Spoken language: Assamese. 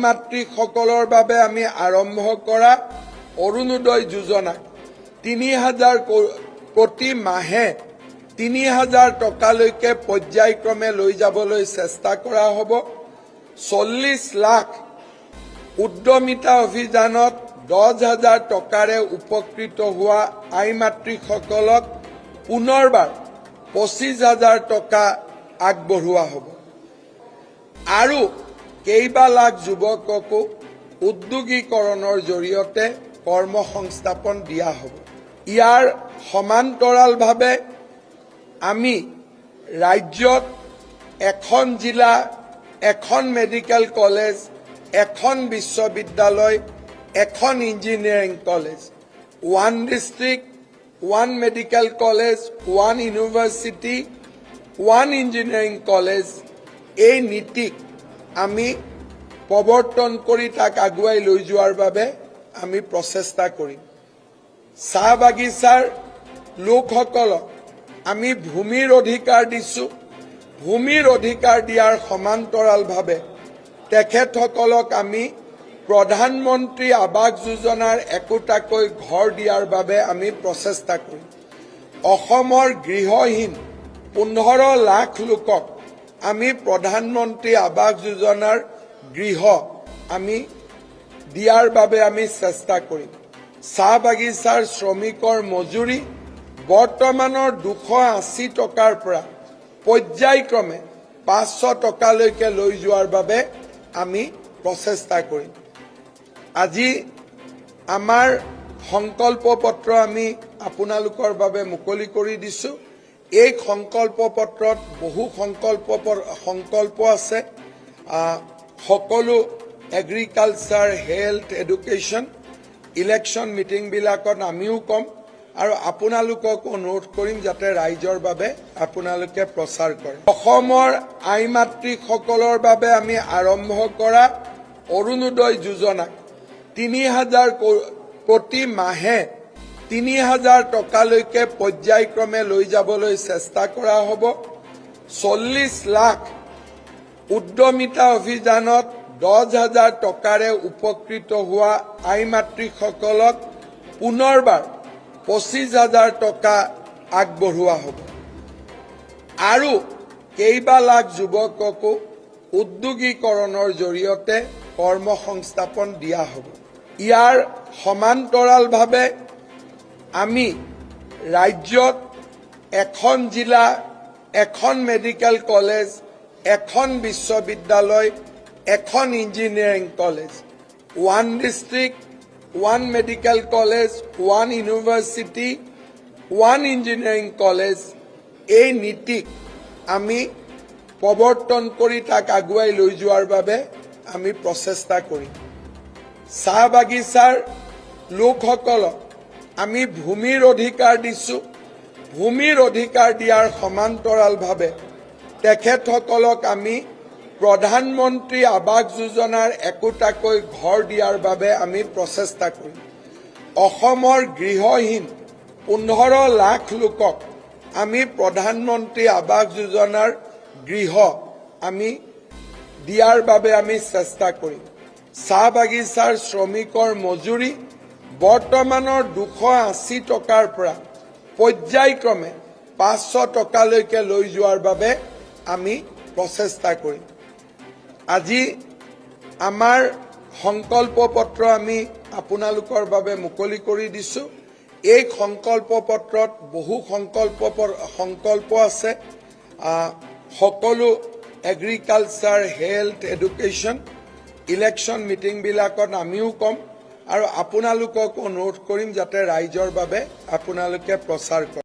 মাতৃসকলৰ বাবে আমি আৰম্ভ কৰা অৰুণোদয় যোজনা ৩,০০০ প্ৰতি মাহে ৩,০০০ টকালৈকে পৰ্যায়ক্ৰমে লৈ যাবলৈ চেষ্টা কৰা হ'ব। ৪০ লাখ উদ্যমিতা অভিযানত ১০,০০০ টকাৰে উপকৃত হোৱা আই মাতৃসকলক পুনৰবাৰ ২৫,০০০ টকা আগবঢ়োৱা হ'ব আৰু কেইবা লাখ যুৱককো উদ্যোগীকৰণৰ জৰিয়তে কৰ্মসংস্থাপন দিয়া হ'ব। ইয়াৰ সমান্তৰালভাৱে আমি ৰাজ্যত এখন জিলা, এখন মেডিকেল কলেজ, এখন বিশ্ববিদ্যালয়, এখন engineering college, one district, one medical college, one university, one engineering college, এই নীতিক আমি প্ৰৱৰ্তন কৰি তাক আগুৱাই লৈ যোৱাৰ বাবে আমি প্ৰচেষ্টা কৰিম। চাহ বাগিচাৰ লোকসকলক আমি ভূমিৰ অধিকাৰ দিছোঁ। ভূমিৰ অধিকাৰ দিয়াৰ সমান্তৰালভাৱে তেখেতসকলক আমি প্ৰধানমন্ত্ৰী আৱাস যোজনাৰ একোটাকৈ ঘৰ দিয়াৰ বাবে আমি প্ৰচেষ্টা কৰিম। অসমৰ গৃহহীন ১৫ লাখ লোকক আমি প্ৰধানমন্ত্ৰী আৱাস যোজনাৰ গৃহ আমি দিয়াৰ বাবে আমি চেষ্টা কৰিম। চাহ বাগিচাৰ শ্ৰমিকৰ মজুৰি বৰ্তমানৰ ২৮০ টকাৰ পৰা পৰ্যায়ক্ৰমে ৫০০ টকালৈকে লৈ যোৱাৰ বাবে আমি প্ৰচেষ্টা কৰিম। আজি আমাৰ সংকল্প পত্ৰ আমি আপোনালোকৰ বাবে মুকলি কৰি দিছোঁ। এই সংকল্প পত্ৰত বহু সংকল্প আছে। সকলো এগ্ৰিকালচাৰ, হেল্থ, এডুকেশ্যন, ইলেকশ্যন মিটিংবিলাকত আমিও ক'ম আৰু আপোনালোকক অনুৰোধ কৰিম যাতে ৰাইজৰ বাবে আপোনালোকে প্ৰচাৰ কৰে। অসমৰ আই মাতৃসকলৰ বাবে আমি আৰম্ভ কৰা অৰুণোদয় যোজনা ৩,০০০ প্ৰতি মাহে ৩,০০০ টকালৈকে পৰ্যায়ক্ৰমে লৈ যাবলৈ চেষ্টা কৰা হ'ব। ৪০ লাখ উদ্যমিতা অভিযানত ১০,০০০ টকাৰে উপকৃত হোৱা আই মাতৃসকলক পুনৰবাৰ ২৫,০০০ টকা আগবঢ়োৱা হ'ব আৰু কেইবা লাখ যুৱককো উদ্যোগীকৰণৰ জৰিয়তে কৰ্মসংস্থাপন দিয়া হ'ব। ইয়াৰ সমান্তৰালভাৱে আমি ৰাজ্যত এখন জিলা, এখন মেডিকেল কলেজ, এখন বিশ্ববিদ্যালয়, এখন engineering college, one district, one medical college, one university, one engineering college, এই নীতিক আমি প্ৰৱৰ্তন কৰি তাক আগুৱাই লৈ যোৱাৰ বাবে আমি প্ৰচেষ্টা কৰিম। চাহ বাগিচাৰ লোকসকলক আমি ভূমিৰ অধিকাৰ দিছোঁ। ভূমিৰ অধিকাৰ দিয়াৰ সমান্তৰালভাৱে তেখেতসকলক আমি প্ৰধানমন্ত্ৰী আৱাস যোজনাৰ একোটাকৈ ঘৰ দিয়াৰ বাবে আমি প্ৰচেষ্টা কৰিম। অসমৰ গৃহহীন ১৫ লাখ লোকক আমি প্ৰধানমন্ত্ৰী আৱাস যোজনাৰ গৃহ আমি দিয়াৰ বাবে আমি চেষ্টা কৰিম। চাহ বাগিচাৰ শ্ৰমিকৰ মজুৰি বৰ্তমানৰ ২৮০ টকাৰ পৰা পৰ্যায়ক্ৰমে ৫০০ টকালৈকে লৈ যোৱাৰ বাবে আমি প্ৰচেষ্টা কৰিম। আজি আমাৰ সংকল্প পত্ৰ আমি আপোনালোকৰ বাবে মুকলি কৰি দিছোঁ। এই সংকল্প পত্ৰত বহু সংকল্প আছে। সকলো এগ্ৰিকালচাৰ, হেল্থ, এডুকেশ্যন, ইলেকশ্যন মিটিংবিলাকত আমিও ক'ম আৰু আপোনালোকক অনুৰোধ কৰিম যাতে ৰাইজৰ বাবে আপোনালোকে প্ৰচাৰ কৰে।